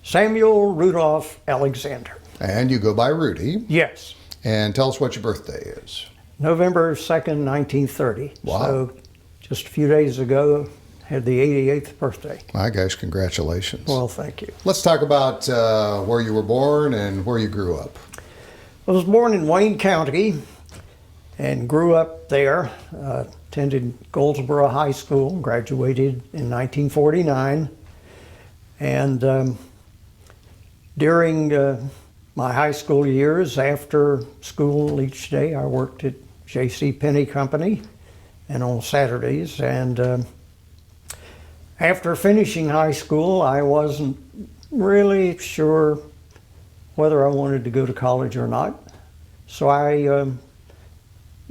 Samuel Rudolph Alexander. And you go by Rudy. Yes. And tell us what your birthday is. November 2nd, 1930. Wow. So just a few days ago, had the 88th birthday. My gosh, congratulations. Well, thank you. Let's talk about where you were born and where you grew up. I was born in Wayne County and grew up there. Attended Goldsboro High School, graduated in 1949. And during my high school years, after school each day, I worked at J.C. Penney Company and on Saturdays. And after finishing high school, I wasn't really sure whether I wanted to go to college or not. So I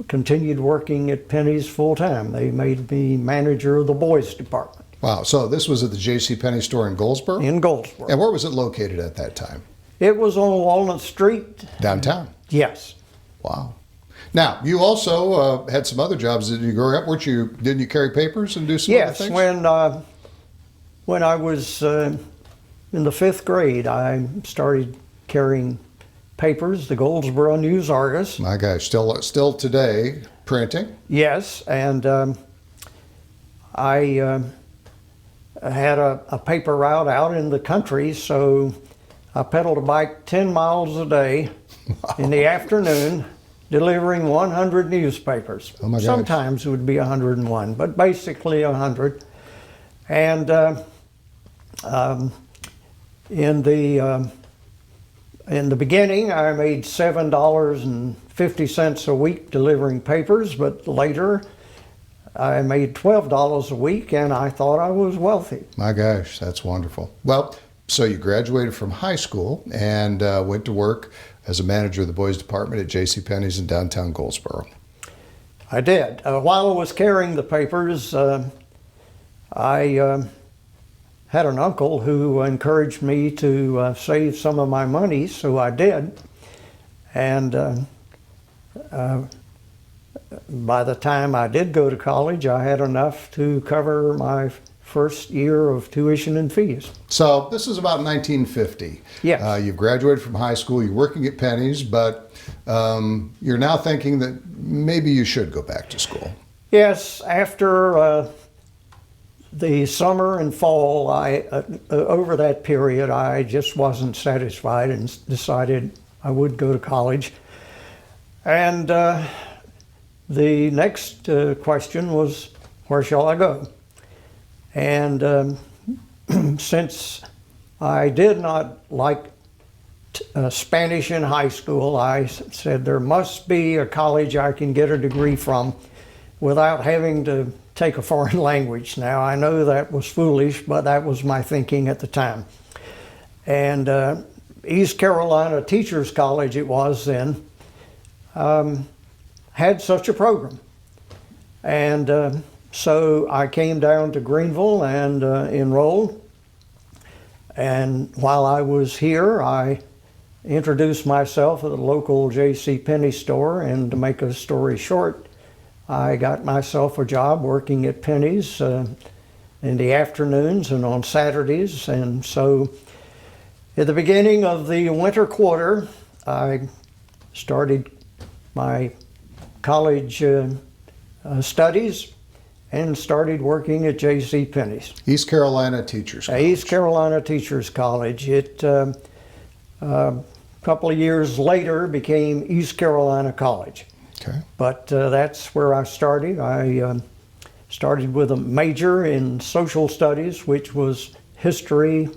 continued working at Penney's full time. They made me manager of the boys department. Wow, so this was at the J.C. Penney store in Goldsboro? In Goldsboro. And where was it located at that time? It was on Walnut Street. Downtown? Yes. Wow. Now, you also had some other jobs. Did you grow up? Didn't you carry papers and do some other things? Yes, when I was in the 5th grade, I started carrying papers, the Goldsboro News Argus. My gosh, still today, printing? Yes, and I had a paper route out in the country, so I pedaled a bike 10 miles a day in the afternoon, delivering 100 newspapers. Oh my gosh. Sometimes it would be 101, but basically 100. And in the beginning, I made $7.50 a week delivering papers, but later I made $12 a week, and I thought I was wealthy. My gosh, that's wonderful. Well, so you graduated from high school and went to work as a manager of the boys department at J.C. Penney's in downtown Goldsboro. I did. While I was carrying the papers, I had an uncle who encouraged me to save some of my money, so I did. And by the time I did go to college, I had enough to cover my first year of tuition and fees. So this is about 1950. Yes. You've graduated from high school, you're working at Penney's, but you're now thinking that maybe you should go back to school. Yes, after the summer and fall, over that period, I just wasn't satisfied and decided I would go to college. And the next question was, where shall I go? And since I did not like Spanish in high school, I said there must be a college I can get a degree from without having to take a foreign language. Now, I know that was foolish, but that was my thinking at the time. And East Carolina Teachers College, it was then, had such a program. And so I came down to Greenville and enrolled. And while I was here, I introduced myself at the local J.C. Penney store, and to make a story short, I got myself a job working at Penney's in the afternoons and on Saturdays. And so at the beginning of the winter quarter, I started my college studies and started working at J.C. Penney's. East Carolina Teachers College. East Carolina Teachers College. It, a couple of years later, became East Carolina College. Okay. But that's where I started. I started with a major in social studies, which was history,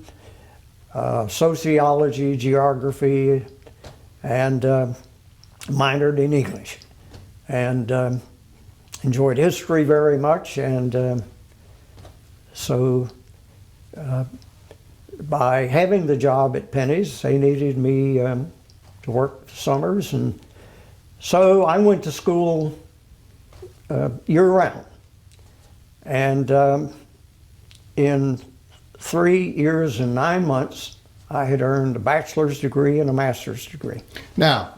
sociology, geography, and minored in English. And enjoyed history very much, and so by having the job at Penney's, they needed me to work summers, and so I went to school year-round. And in 3 years and 9 months, I had earned a bachelor's degree and a master's degree. Now,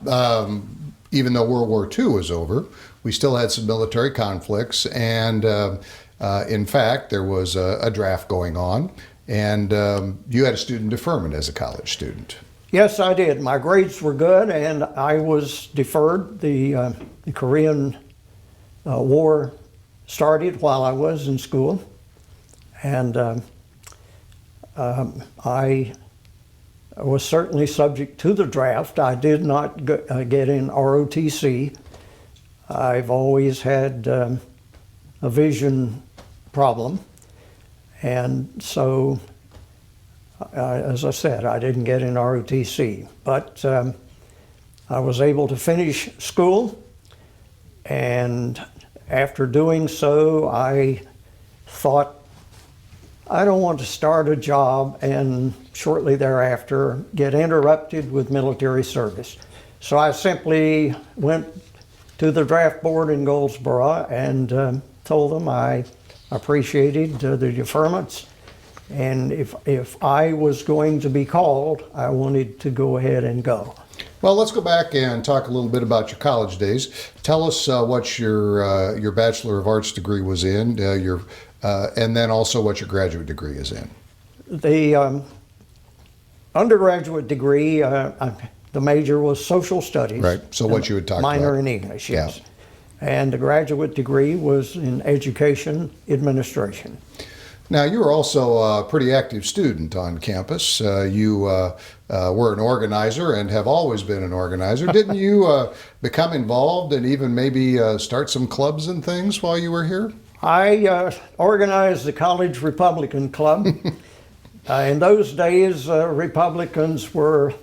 even though World War II was over, we still had some military conflicts, and in fact, there was a draft going on, and you had a student deferment as a college student. Yes, I did. My grades were good, and I was deferred. The Korean War started while I was in school, and I was certainly subject to the draft. I did not get in ROTC. I've always had a vision problem, and so as I said, I didn't get in ROTC, but I was able to finish school, and after doing so, I thought, I don't want to start a job and shortly thereafter get interrupted with military service. So I simply went to the draft board in Goldsboro and told them I appreciated the deferments, and if I was going to be called, I wanted to go ahead and go. Well, let's go back and talk a little bit about your college days. Tell us what your Bachelor of Arts degree was in, and then also what your graduate degree is in. The undergraduate degree, the major was social studies. Right, so what you had talked about. Minor in English, yes. Yeah. And the graduate degree was in education administration. Now, you were also a pretty active student on campus. You were an organizer and have always been an organizer. Didn't you become involved and even maybe start some clubs and things while you were here? I organized the College Republican Club. In those days, Republicans were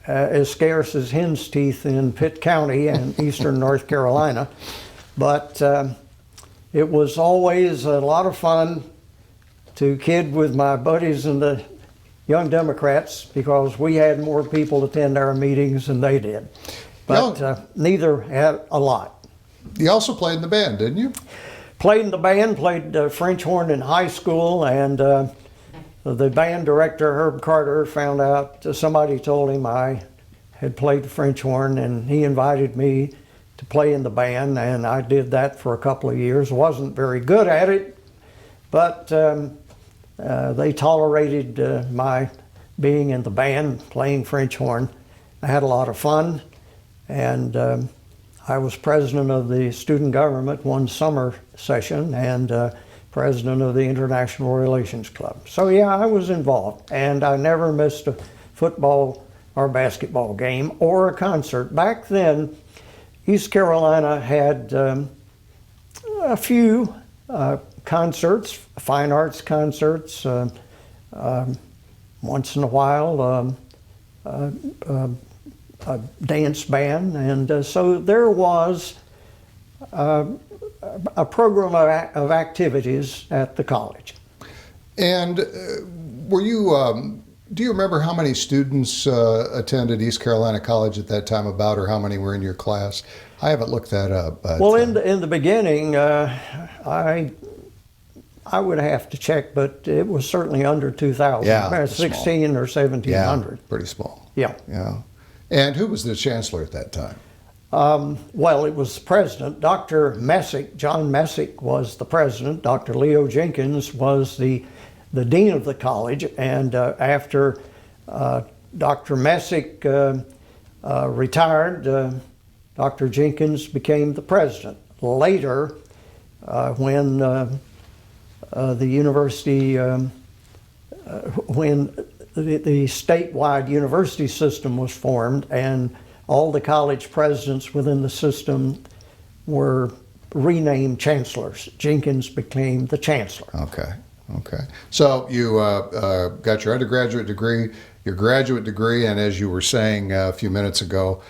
as scarce as hen's teeth in Pitt County and eastern North Carolina. But it was always a lot of fun to kid with my buddies and the Young Democrats, because we had more people attend our meetings than they did. But neither had a lot. You also played in the band, didn't you? Played in the band, played French horn in high school, and the band director, Herb Carter, found out, somebody told him I had played the French horn, and he invited me to play in the band, and I did that for a couple of years. Wasn't very good at it, but they tolerated my being in the band, playing French horn. I had a lot of fun, and I was president of the student government one summer session and president of the International Relations Club. So yeah, I was involved, and I never missed a football or basketball game or a concert. Back then, East Carolina had a few concerts, fine arts concerts, once in a while a dance band, and so there was a program of activities at the college. And were you, do you remember how many students attended East Carolina College at that time about, or how many were in your class? I haven't looked that up. But, well, in the beginning, I would have to check, but it was certainly under 2,000. Yeah, 16 or 1,700. Yeah, pretty small. Yeah. Yeah. And who was the chancellor at that time? Well, it was the president. Dr. Messick, John Messick was the president. Dr. Leo Jenkins was the dean of the college. And after Dr. Messick retired, Dr. Jenkins became the president. Later, when the university, when the statewide university system was formed, and all the college presidents within the system were renamed chancellors. Jenkins became the chancellor. Okay, okay. So you got your undergraduate degree, your graduate degree, and as you were saying a few minutes ago,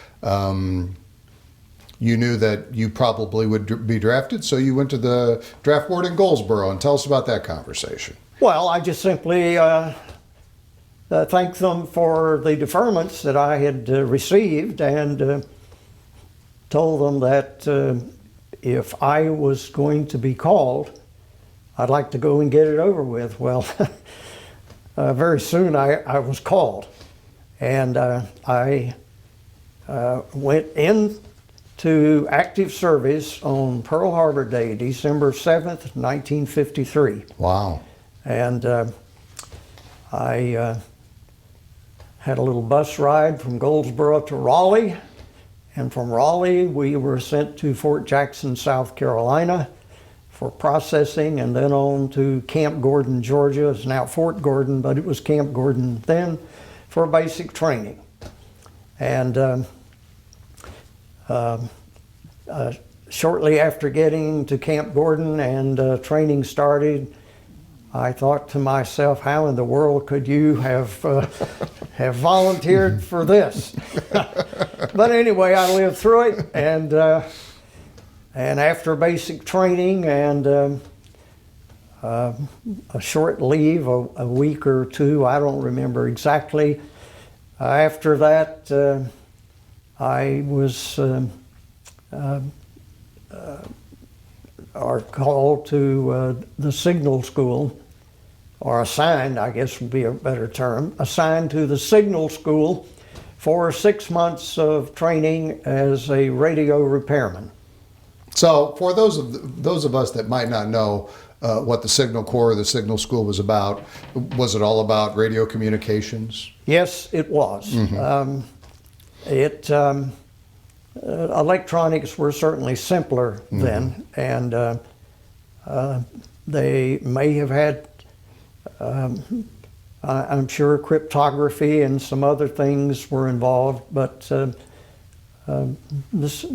you knew that you probably would be drafted, so you went to the draft board in Goldsboro, and tell us about that conversation. Well, I just simply thanked them for the deferments that I had received, and told them that if I was going to be called, I'd like to go and get it over with. Well, very soon I was called, and I went into active service on Pearl Harbor Day, December 7th, 1953. Wow. And I had a little bus ride from Goldsboro to Raleigh, and from Raleigh we were sent to Fort Jackson, South Carolina for processing, and then on to Camp Gordon, Georgia. It's now Fort Gordon, but it was Camp Gordon then, for basic training. And shortly after getting to Camp Gordon and training started, I thought to myself, how in the world could you have volunteered for this? But anyway, I lived through it, and after basic training and a short leave, a week or two, I don't remember exactly. After that, I was called to the signal school, or assigned, I guess would be a better term, assigned to the signal school for 6 months of training as a radio repairman. So for those of us that might not know what the Signal Corps or the Signal School was it all about radio communications? Yes, it was. Mm-hmm. Electronics were certainly simpler then, and they may have had, I'm sure, cryptography and some other things were involved, but this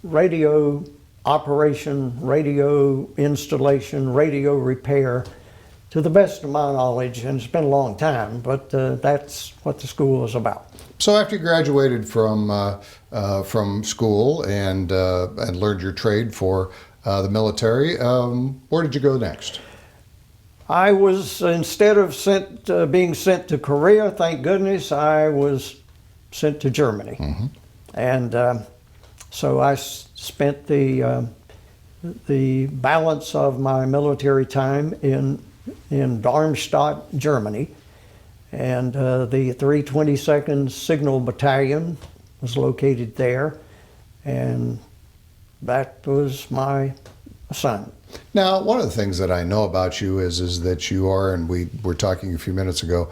radio operation, radio installation, radio repair, to the best of my knowledge, and it's been a long time, but that's what the school is about. So after you graduated from school and learned your trade for the military, where did you go next? I was, instead of being sent to Korea, thank goodness, I was sent to Germany. Mm-hmm. And so I spent the balance of my military time in Darmstadt, Germany. And the 322nd Signal Battalion was located there, and that was my assignment. Now, one of the things that I know about you is that you are, and we were talking a few minutes ago,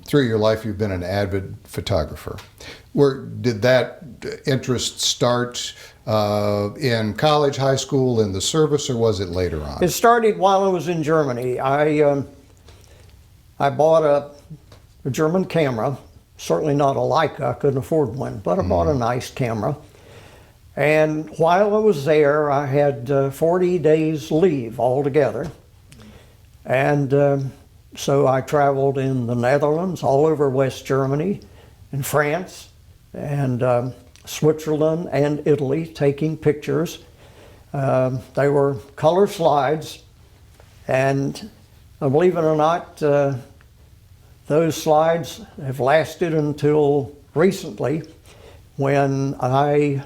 through your life you've been an avid photographer. Did that interest start in college, high school, in the service, or was it later on? It started while I was in Germany. I bought a German camera, certainly not a Leica, I couldn't afford one, but I bought a nice camera. And while I was there, I had 40 days leave altogether. And so I traveled in the Netherlands, all over West Germany, and France, and Switzerland and Italy, taking pictures. They were color slides, and believe it or not, those slides have lasted until recently, when I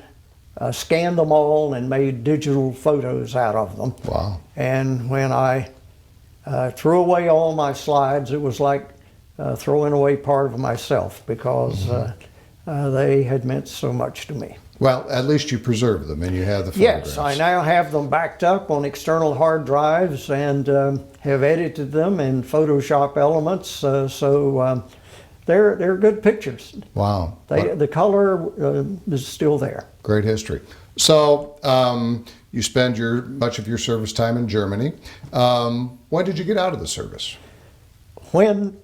scanned them all and made digital photos out of them. Wow. And when I threw away all my slides, it was like throwing away part of myself, because they had meant so much to me. Well, at least you preserved them and you have the photographs. Yes, I now have them backed up on external hard drives and have edited them in Photoshop elements, so they're good pictures. Wow. The color is still there. Great history. So you spend much of your service time in Germany. When did you get out of the service? When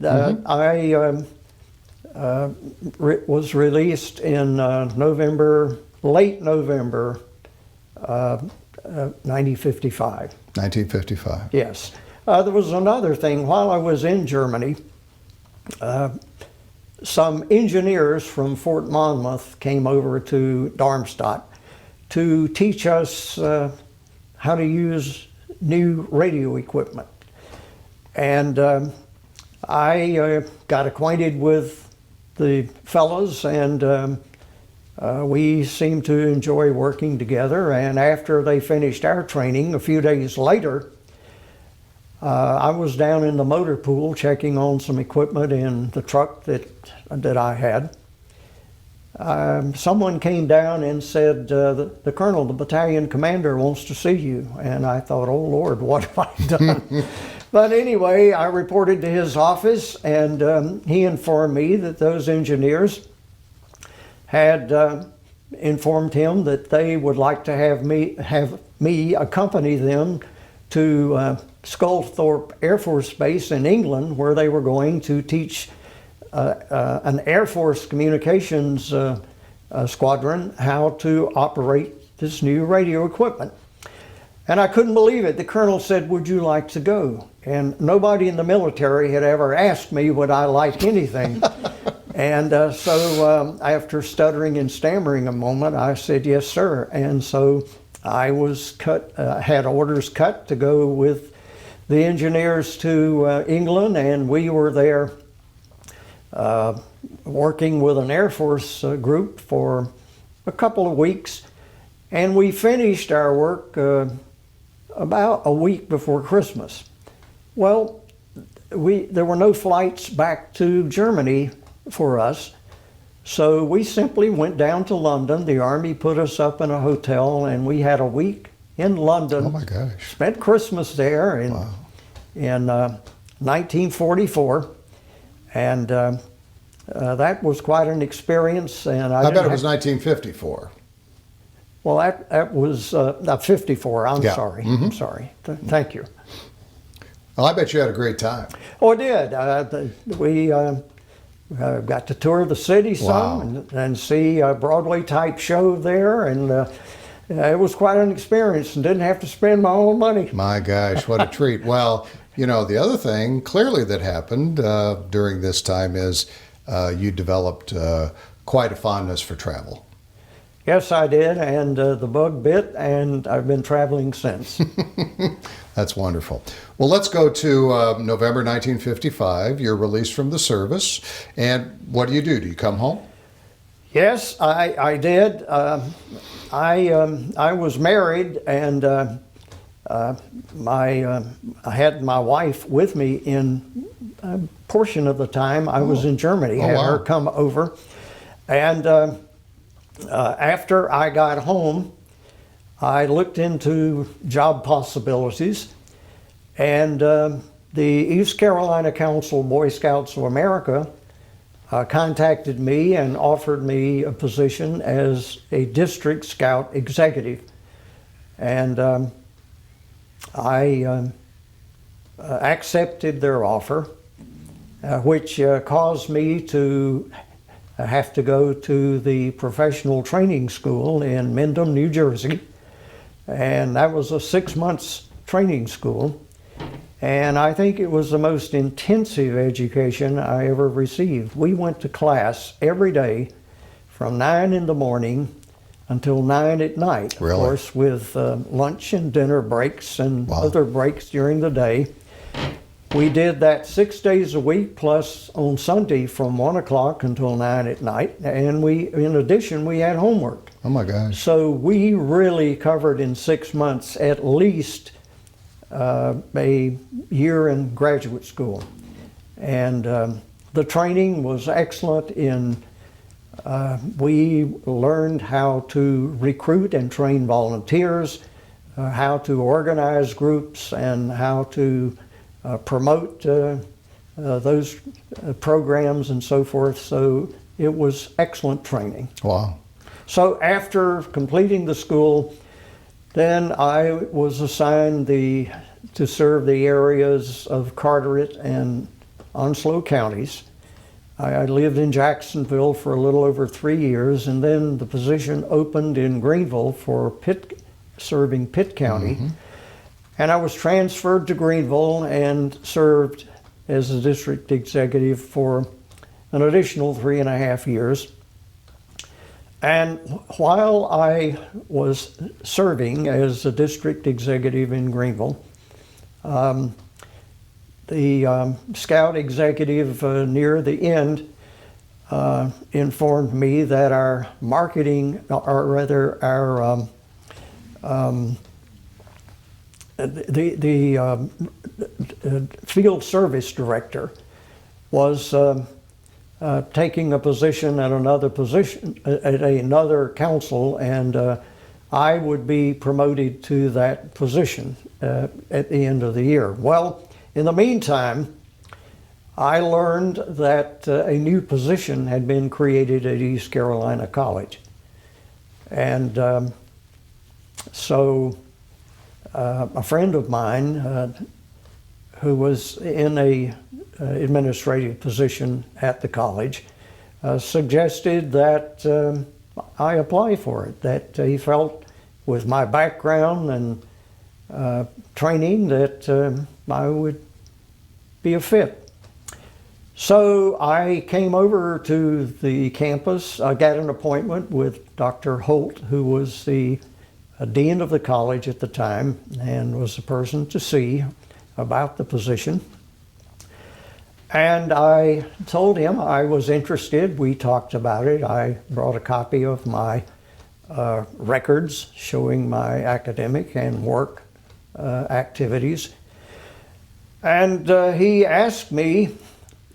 I was released in late November 1955. 1955. Yes. There was another thing. While I was in Germany, some engineers from Fort Monmouth came over to Darmstadt to teach us how to use new radio equipment. And I got acquainted with the fellows, and we seemed to enjoy working together. And after they finished our training, a few days later, I was down in the motor pool checking on some equipment in the truck that I had. Someone came down and said, the colonel, the battalion commander, wants to see you. And I thought, oh Lord, what have I done? But anyway, I reported to his office, and he informed me that those engineers had informed him that they would like to have me accompany them to Sculthorpe Air Force Base in England, where they were going to teach an Air Force communications squadron how to operate this new radio equipment. And I couldn't believe it. The colonel said, "Would you like to go?" And nobody in the military had ever asked me, would I like anything? And so after stuttering and stammering a moment, I said, "Yes, sir." And so I was had orders cut to go with the engineers to England, and we were there working with an Air Force group for a couple of weeks. And we finished our work about a week before Christmas. Well, there were no flights back to Germany for us, so we simply went down to London. The Army put us up in a hotel, and we had a week in London. Oh my gosh. Spent Christmas there in 1944, and that was quite an experience. And I bet it was 1954. Well, that was 54. I'm Yeah. sorry. I'm sorry. Thank you. Well, I bet you had a great time. Oh, I did. We got to tour the city some Wow. and see a Broadway type show there, and it was quite an experience, and didn't have to spend my own money. My gosh, what a treat. Well, you know, the other thing clearly that happened during this time is you developed quite a fondness for travel. Yes, I did, and the bug bit, and I've been traveling since. That's wonderful. Well, let's go to November 1955. You're released from the service. And what do? Do you come home? Yes, I did. I was married, and I had my wife with me in a portion of the time I was in Germany. Oh, Had wow. her come over, and after I got home, I looked into job possibilities, and the East Carolina Council Boy Scouts of America contacted me and offered me a position as a district scout executive. And I accepted their offer, which caused me to have to go to the professional training school in Mendham, New Jersey. And that was a 6 months training school. And I think it was the most intensive education I ever received. We went to class every day from 9 in the morning until 9 at night. Really? Of course, with lunch and dinner breaks and Wow. other breaks during the day. We did that 6 days a week, plus on Sunday from 1 o'clock until 9 at night. And in addition, we had homework. Oh my gosh. So we really covered in 6 months at least a year in graduate school. And the training was excellent we learned how to recruit and train volunteers, how to organize groups, and how to promote those programs and so forth. So it was excellent training. Wow. So after completing the school, then I was assigned to serve the areas of Carteret and Onslow counties. I lived in Jacksonville for a little over 3 years, and then the position opened in Greenville for serving Pitt County. Mm-hmm. And I was transferred to Greenville and served as a district executive for an additional 3.5 years. And while I was serving as a district executive in Greenville, the scout executive near the end informed me that our marketing, or rather our the field service director was taking a position at another council, and I would be promoted to that position at the end of the year. Well, In the meantime, I learned that a new position had been created at East Carolina College. And so a friend of mine who was in a administrative position at the college suggested that I apply for it, that he felt with my background and training that I would be a fit. So I came over to the campus. I got an appointment with Dr. Holt, who was the dean of the college at the time and was the person to see about the position. And I told him I was interested. We talked about it. I brought a copy of my records showing my academic and work activities. And he asked me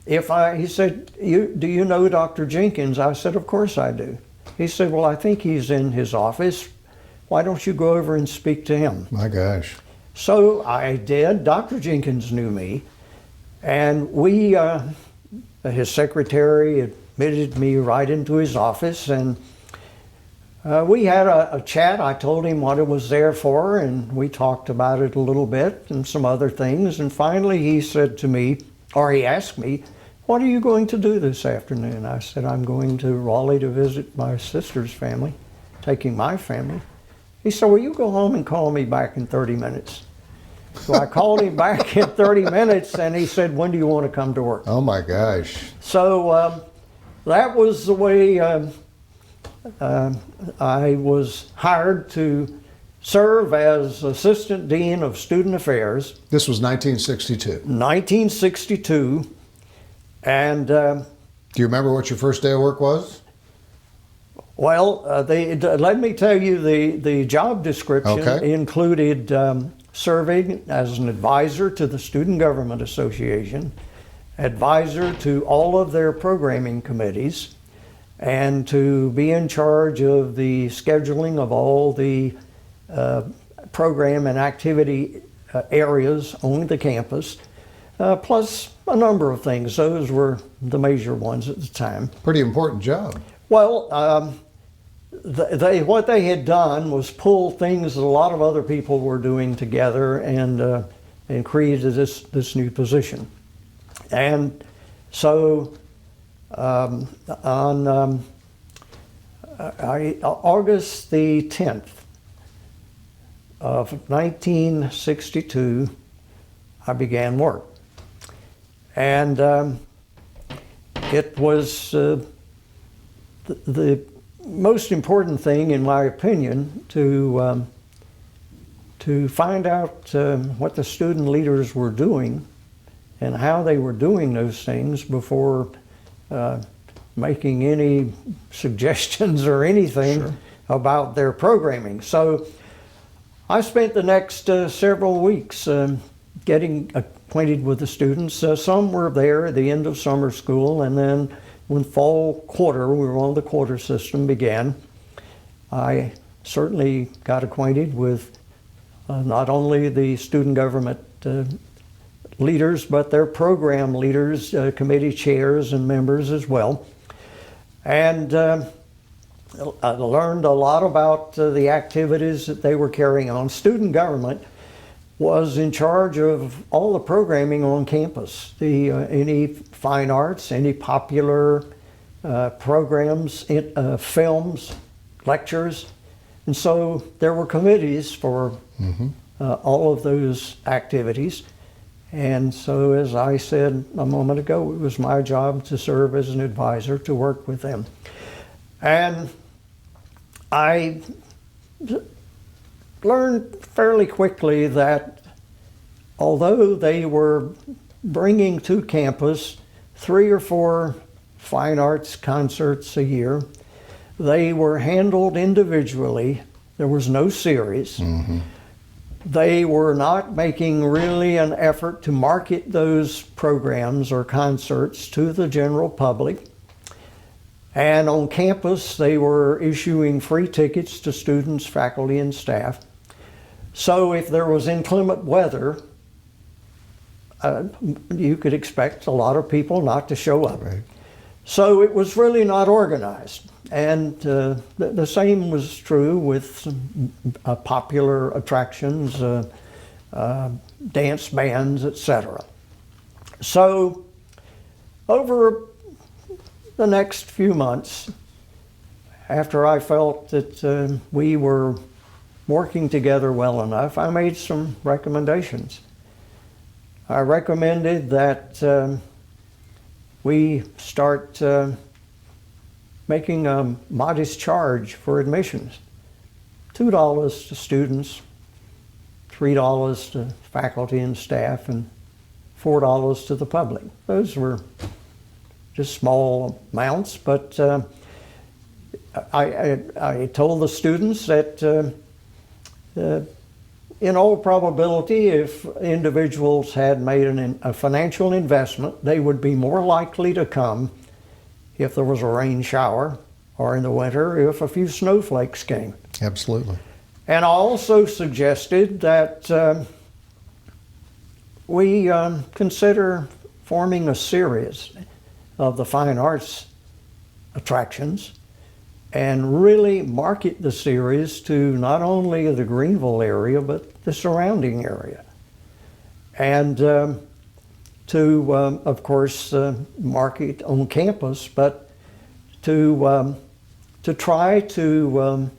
he said, do you know Dr. Jenkins? I said, of course I do. He said, well, I think he's in his office. Why don't you go over and speak to him? My gosh. So I did. Dr. Jenkins knew me. And his secretary admitted me right into his office, and we had a chat. I told him what it was there for, and we talked about it a little bit and some other things. And finally he said to me, or he asked me, what are you going to do this afternoon? I said, I'm going to Raleigh to visit my sister's family, taking my family. He said, well, you go home and call me back in 30 minutes. So I called him back in 30 minutes, and he said, when do you want to come to work? Oh my gosh. So that was the way I was hired to serve as Assistant Dean of Student Affairs. This was 1962. 1962. And do you remember what your first day of work was? Well, let me tell you, the job description included serving as an advisor to the Student Government Association, advisor to all of their programming committees, and to be in charge of the scheduling of all the program and activity areas on the campus, plus a number of things. Those were the major ones at the time. Pretty important job. Well, what they had done was pull things that a lot of other people were doing together and created this new position. And so on August the 10th of 1962, I began work. And it was the most important thing, in my opinion, to find out what the student leaders were doing and how they were doing those things before making any suggestions or anything about their programming. So I spent the next several weeks getting acquainted with the students. Some were there at the end of summer school, and then when fall quarter, we were on the quarter system, began, I certainly got acquainted with not only the student government leaders, but their program leaders, committee chairs and members as well. And I learned a lot about the activities that they were carrying on. Student government was in charge of all the programming on campus, any fine arts, any popular programs, films, lectures. And so there were committees for all of those activities. And so, as I said a moment ago, it was my job to serve as an advisor to work with them. And I learned fairly quickly that although they were bringing to campus 3 or 4 fine arts concerts a year, they were handled individually. There was no series. They were not making really an effort to market those programs or concerts to the general public. And on campus, they were issuing free tickets to students, faculty, and staff. So if there was inclement weather, you could expect a lot of people not to show up. Right. So it was really not organized. And the same was true with some, popular attractions, dance bands, etc. So over the next few months, after I felt that we were working together well enough, I made some recommendations. I recommended that we start making a modest charge for admissions. $2 to students, $3 to faculty and staff, and $4 to the public. Those were just small amounts, but I told the students that in all probability, if individuals had made a financial investment, they would be more likely to come if there was a rain shower, or in the winter if a few snowflakes came. Absolutely. And I also suggested that we consider forming a series of the fine arts attractions and really market the series to not only the Greenville area, but the surrounding area. And to, of course, market on campus, but to try to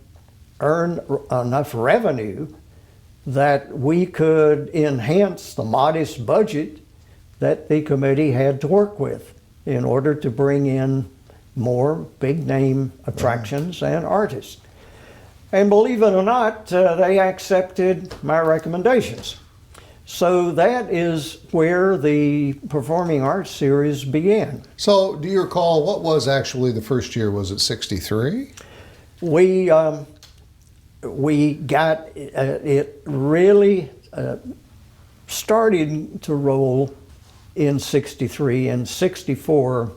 earn enough revenue that we could enhance the modest budget that the committee had to work with in order to bring in more big-name attractions and artists. And believe it or not, they accepted my recommendations. So that is where the Performing Arts Series began. So do you recall what was actually the first year? Was it 63? We got it really started to roll in 63 and 64.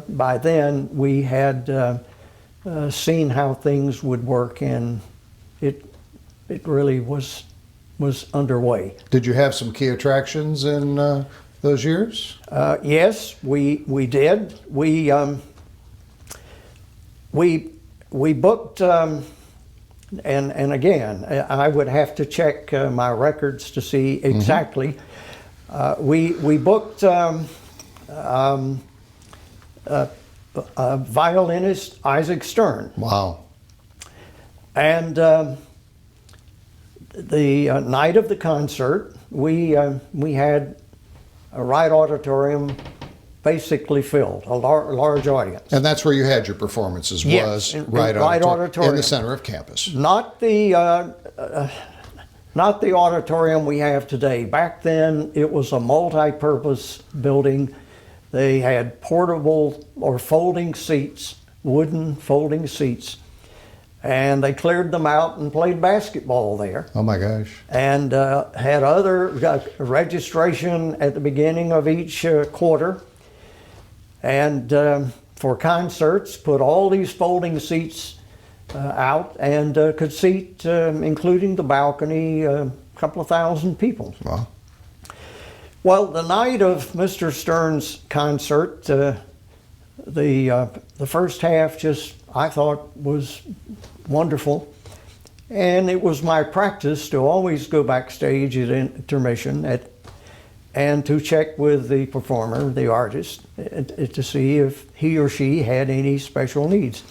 By then we had seen how things would work, and it really was underway. Did you have some key attractions in those years? Yes, we did. We booked, and again, I would have to check my records to see exactly. We booked violinist Isaac Stern. Wow. And the night of the concert, we had a Wright Auditorium basically filled, a large audience. And that's where you had your performances, Yes, was in Wright Wright Auditorium. in the center of campus. Not the auditorium we have today. Back then, it was a multi-purpose building. They had portable or folding seats, wooden folding seats, and they cleared them out and played basketball there. Oh my gosh. And had other registration at the beginning of each quarter. And for concerts, put all these folding seats out and could seat, including the balcony, a couple of thousand people. Wow. Well, the night of Mr. Stern's concert, the first half just, I thought, was wonderful. And it was my practice to always go backstage at intermission and to check with the performer, the artist, to see if he or she had any special needs.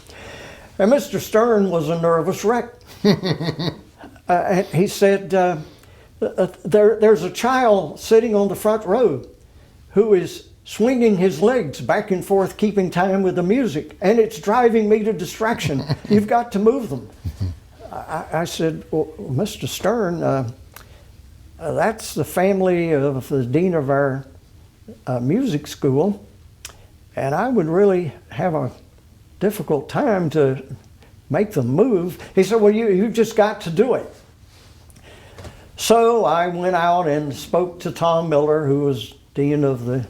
And Mr. Stern was a nervous wreck. He said, there's a child sitting on the front row who is swinging his legs back and forth, keeping time with the music, and it's driving me to distraction. You've got to move them. I said, well, Mr. Stern, that's the family of the dean of our music school, and I would really have a difficult time to make them move. He said, well, you just got to do it. So I went out and spoke to Tom Miller, who was dean of the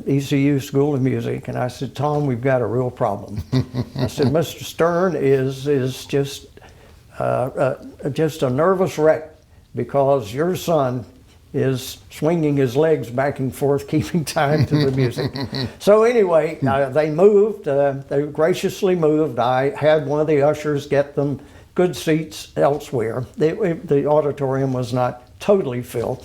ECU School of Music, and I said, Tom, we've got a real problem. I said, Mr. Stern is just a nervous wreck because your son is swinging his legs back and forth, keeping time to the music. So anyway, they moved. They graciously moved. I had one of the ushers get them good seats elsewhere. The auditorium was not totally filled.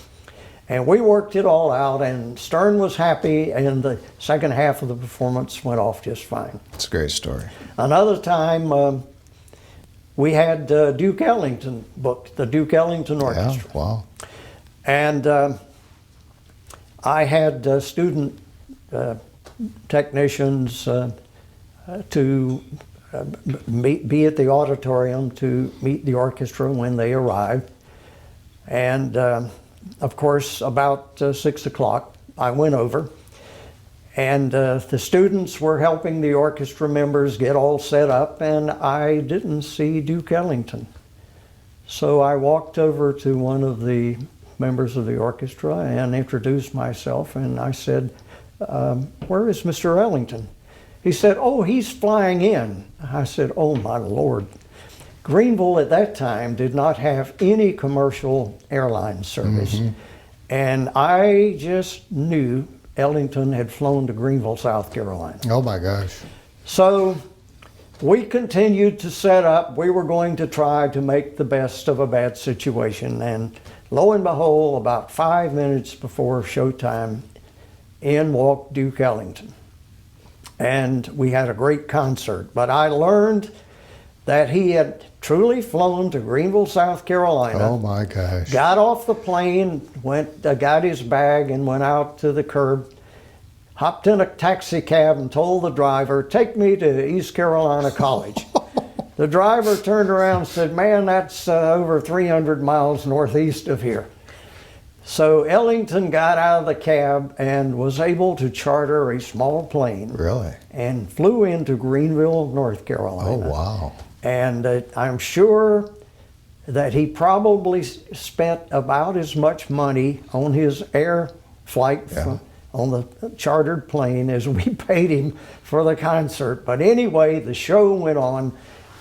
And we worked it all out, and Stern was happy, and the second half of the performance went off just fine. It's a great story. Another time, we had Duke Ellington booked, the Duke Ellington Orchestra. Yeah, wow. And I had student technicians to be at the auditorium to meet the orchestra when they arrived. And of course, about 6 o'clock, I went over, and the students were helping the orchestra members get all set up, and I didn't see Duke Ellington. So I walked over to one of the members of the orchestra and introduced myself, and I said, where is Mr. Ellington? He said, oh, he's flying in. I said, oh my Lord. Greenville at that time did not have any commercial airline service. And I just knew Ellington had flown to Greenville, South Carolina. Oh my gosh. So we continued to set up. We were going to try to make the best of a bad situation. And lo and behold, about 5 minutes before showtime, in walked Duke Ellington. And we had a great concert. But I learned that he had truly flown to Greenville, South Carolina. Oh my gosh. Got off the plane, got his bag and went out to the curb, hopped in a taxi cab and told the driver, take me to East Carolina College. The driver turned around and said, man, that's over 300 miles northeast of here. So Ellington got out of the cab and was able to charter a small plane. Really? And flew into Greenville, North Carolina. Oh, wow. And I'm sure that he probably spent about as much money on his air flight on the chartered plane as we paid him for the concert. But anyway, the show went on,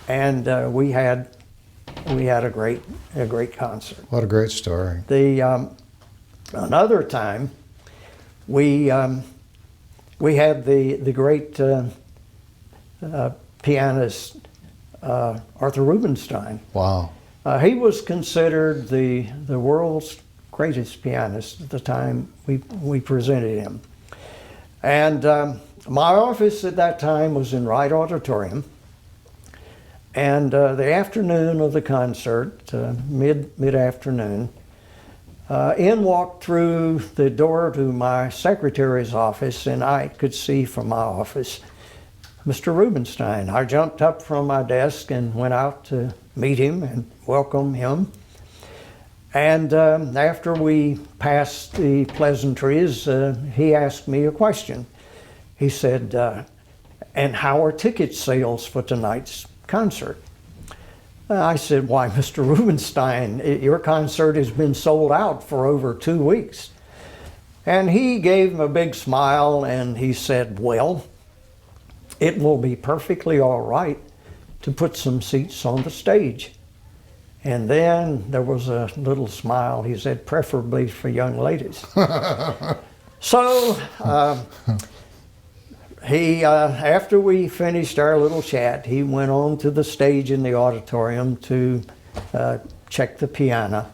and we had a great concert. What a great story. Another time, we had the great pianist Arthur Rubinstein. Wow. He was considered the world's greatest pianist at the time we presented him. And my office at that time was in Wright Auditorium. And the afternoon of the concert, mid-afternoon, in walked through the door to my secretary's office, and I could see from my office Mr. Rubinstein. I jumped up from my desk and went out to meet him and welcome him. And after we passed the pleasantries, he asked me a question. He said, and how are ticket sales for tonight's concert? I said, why, Mr. Rubinstein, your concert has been sold out for over 2 weeks. And he gave him a big smile and he said, well, it will be perfectly all right to put some seats on the stage. And then there was a little smile. He said, preferably for young ladies. So after we finished our little chat, he went on to the stage in the auditorium to check the piano.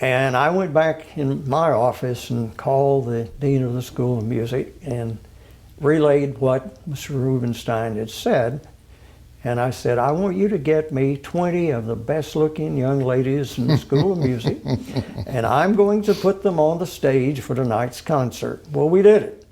And I went back in my office and called the dean of the School of Music and relayed what Mr. Rubinstein had said. And I said, I want you to get me 20 of the best looking young ladies in the School of Music, and I'm going to put them on the stage for tonight's concert. Well, we did it.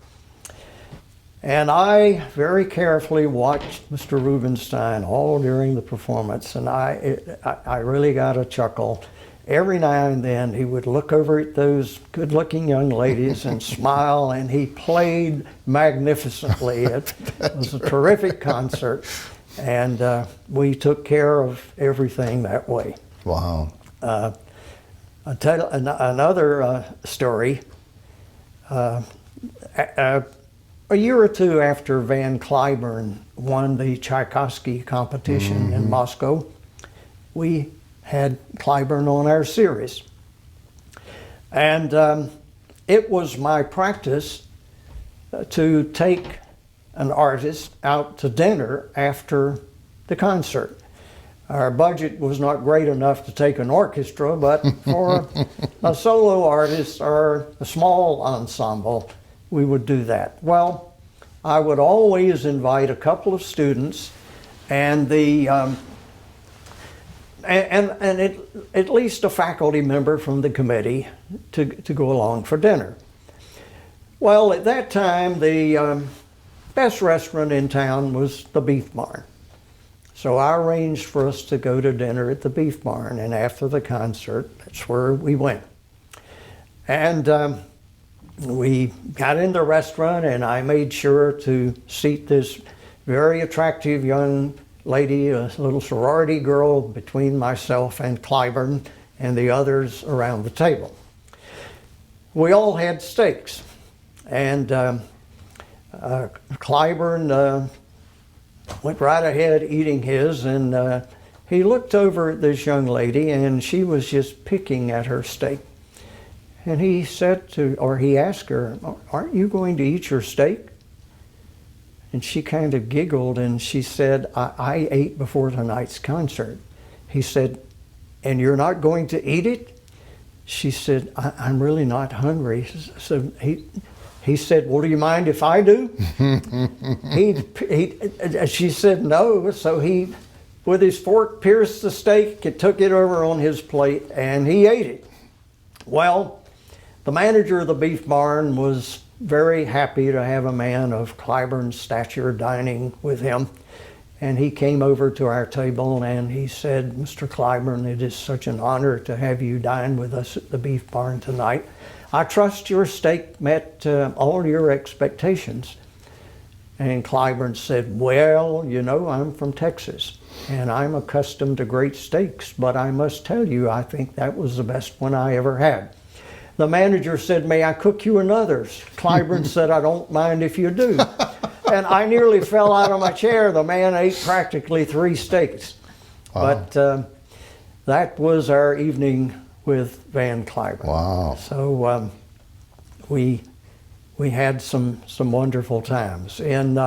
And I very carefully watched Mr. Rubinstein all during the performance, and I really got a chuckle. Every now and then he would look over at those good-looking young ladies and smile, and he played magnificently. It was a terrific concert, and we took care of everything that way. Wow. I'll tell another story. A year or two after Van Cliburn won the Tchaikovsky competition in Moscow, we had Cliburn on our series. And it was my practice to take an artist out to dinner after the concert. Our budget was not great enough to take an orchestra, but for a solo artist or a small ensemble, we would do that. Well, I would always invite a couple of students and at least a faculty member from the committee to go along for dinner. Well, at that time, the best restaurant in town was the Beef Barn. So I arranged for us to go to dinner at the Beef Barn, and after the concert, that's where we went. And we got in the restaurant, and I made sure to seat this very attractive young lady, a little sorority girl, between myself and Clyburn and the others around the table. We all had steaks, and Clyburn went right ahead eating his, and he looked over at this young lady, and she was just picking at her steak. And he asked her, "Aren't you going to eat your steak?" And she kind of giggled, and she said, I ate before tonight's concert." He said, "And you're not going to eat it?" She said, I'm really not hungry." So he said, "Well, do you mind if I do?" She said no, so he, with his fork, pierced the steak and took it over on his plate, and he ate it. Well, the manager of the Beef Barn was very happy to have a man of Clyburn's stature dining with him. And he came over to our table and he said, "Mr. Clyburn, it is such an honor to have you dine with us at the Beef Barn tonight. I trust your steak met all your expectations." And Clyburn said, "Well, you know, I'm from Texas and I'm accustomed to great steaks, but I must tell you, I think that was the best one I ever had." The manager said, "May I cook you another?" Clyburn said, "I don't mind if you do." And I nearly fell out of my chair. The man ate practically 3 steaks. Wow. But that was our evening with Van Clyburn. Wow. So we had some wonderful times. In